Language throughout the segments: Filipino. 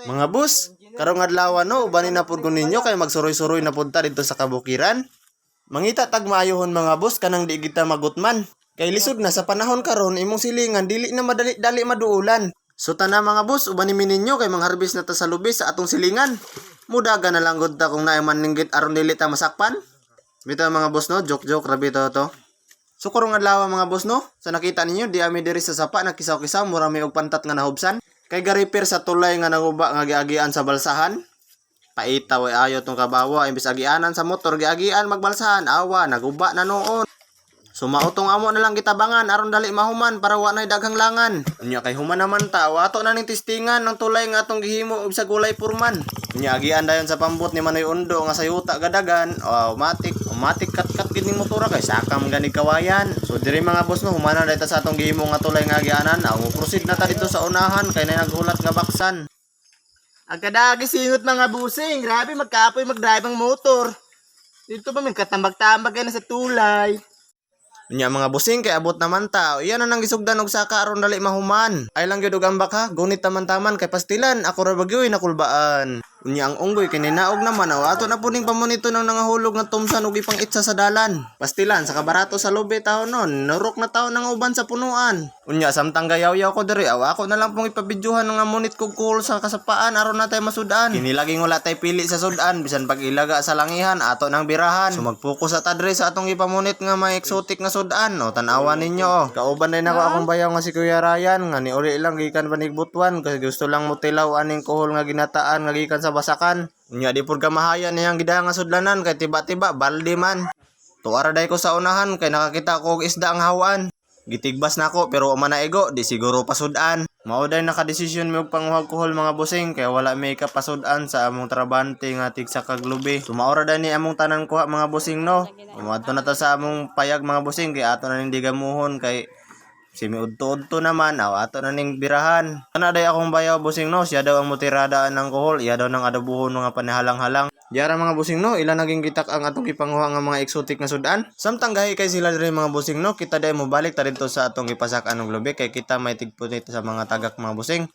Mga boss, karong adlaw no, ubanin na pud ko ninyo kay magsuroy-suroy na punta dito sa kabukiran. Mangita tag maayohon mga boss kanang di kita magutman. Kay lisod na sa panahon karon imong silingan dili na madali-dali maduulan. So tana mga boss, ubanin mi ninyo kay mangharbis na ta sa lubi sa atong silingan. Mudaga na lang gud ta kung naay man ninggit aron dili ta masakpan. Bito mga boss no, joke rabi to. So karong adlaw mga boss no, sa nakita ninyo di ami diri sa sapa nakisaw-kisaw mura mi og pantat nga nahubsan. Kay ga-repair sa tulay nga naguba nga giagian sa balsahan. Paita way ayo tong kabawa imbis agianan sa motor giagian magbalsahan awa naguba na noon. Sumautong amo na lang gitabangan aron dali mahuman para wa nay daghang langan. Unya kay human naman ta ato na ning testingan ng tulay nga atong gihimo og sa gulay purman. Unya agian dayon sa pambot ni Manoy Undo nga sayuta gadagan automatic kat gid ning motora kay sakam gani kawayan. So diri mga boss no humana dayta sa atong gihimo nga tulay nga agianan. Proceed na ta dito sa unahan kay nay naghulat nga baksan. Agkadagi singot mga busing, grabe magkapoy mag-drive ang motor. Dito ba may katambag-tambag na sa tulay. Unya mga busing kay abot naman ta. Iyan na nang gisugdan og saka aron dali mahuman. Ay lang gyud og ambak ha. Gunit taman-taman kay pastilan ako ra bagyoy nakulbaan. Unya ang unggoy kay ninaog naman ato na puning pamonito nang nangahulog nga tumsan og ipang-itsa sa dalan. Pastilan sa kabarato sa lobe taon nun. Narok na taon nang uban sa punuan. Unya samtang gayaw-yaw ko diri ako na lang pong ipabidyohan nga munit kog cool sa kasapaan aron natay masudan. Kini laging wala tay pili sa sudan bisan pag ilaga sa langihan ato nang birahan. So mag-focus sa diri sa atong ipamunit nga may exotic nga sudan. O tan-awan ninyo. Kauban din ako akong bayaw nga si Kuya Ryan nga ni uli lang gikan panigbutuan kasi gusto lang mutilaw aning kuhol nga ginataan nga gikan sa basakan. Unya di pud kamahayan niyang gidaya nga sudlanan kay tiba-tiba balde man. Tuara day ko sa unahan kay nakakita ko og isda ang hawan. Gitigbas na ako pero manaigo di siguro pasudan. Mao day nakadesisyon mi og panguhag kuhol mga busing kay wala may kapasudan sa among trabante nga tigsa kag lubi. Sumaora day ni among tanan kuha mga busing no. Umadto na ta sa among payag mga busing kay ato na ning digamuhon kay simiudto-udto naman ato na ning birahan. Ana day akong bayaw busing no, siya daw ang motiradaan ng kuhol, iya daw nang adabuhon mga panihalang-halang. Diara mga busing no, ilan naging gitak ang atong ipanguha nga mga exotic nga sudan. Samtang gahi kay sila diri mga busing no, kita day mo balik ta dito sa atong ipasak anong lubi kay kita may tigpunit sa mga tagak mga busing.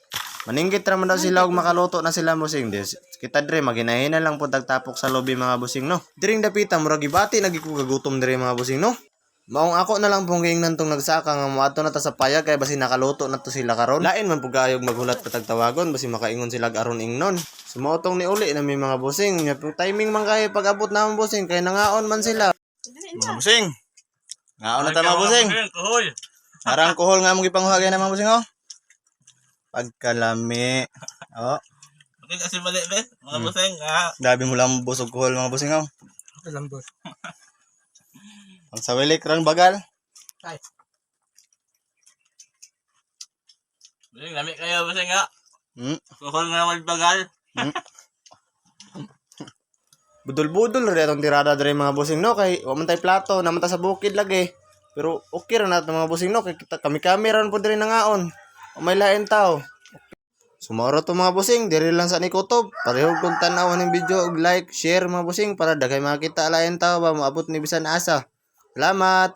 Maninggit ra man daw sila og makaluto na sila busing. Kita diri maghinahina lang pud tagtapok sa lobby mga busing no. Diring dapita murag gibati nagikugagutom diri mga busing no. Maong ako na lang pong giingnan tong nagsaka nga moadto na ta sa payag kay basi nakaluto na to sila karon. Lain man pug kayog maghulat patag tawagon basi makaingon sila aron ingnon. Sumotong ni uli na may mga busing. Timing man kay pag abot na busing kay nangaon man sila. Mga busing. Ngaon na ta mga busing. Arang kuhol nga mong ipanghuhagay na mga busing oh. Pagkalami. Oh. Okay kasi mali be, mga busing ha. Grabe mo lang busog kuhol mga busing oh. Lambot. Ang sawilik rang bagal. Ay. Busing, lamig kayo busing ha. Kuhol nga magbagal. Budol-budol rin itong tirada diri mga busing no kay wa man tay plato naman ta sa bukid lagi. Pero okay ra nato mga busing no kay kita kami ron po diri nangaon. O may lain tao. Sumoro to mga busing diri lang sa ni kutob. Parehog kog tan-aw ning video og like, share mga busing para daghay makita lain tao ba moabot ni bisan asa. Salamat.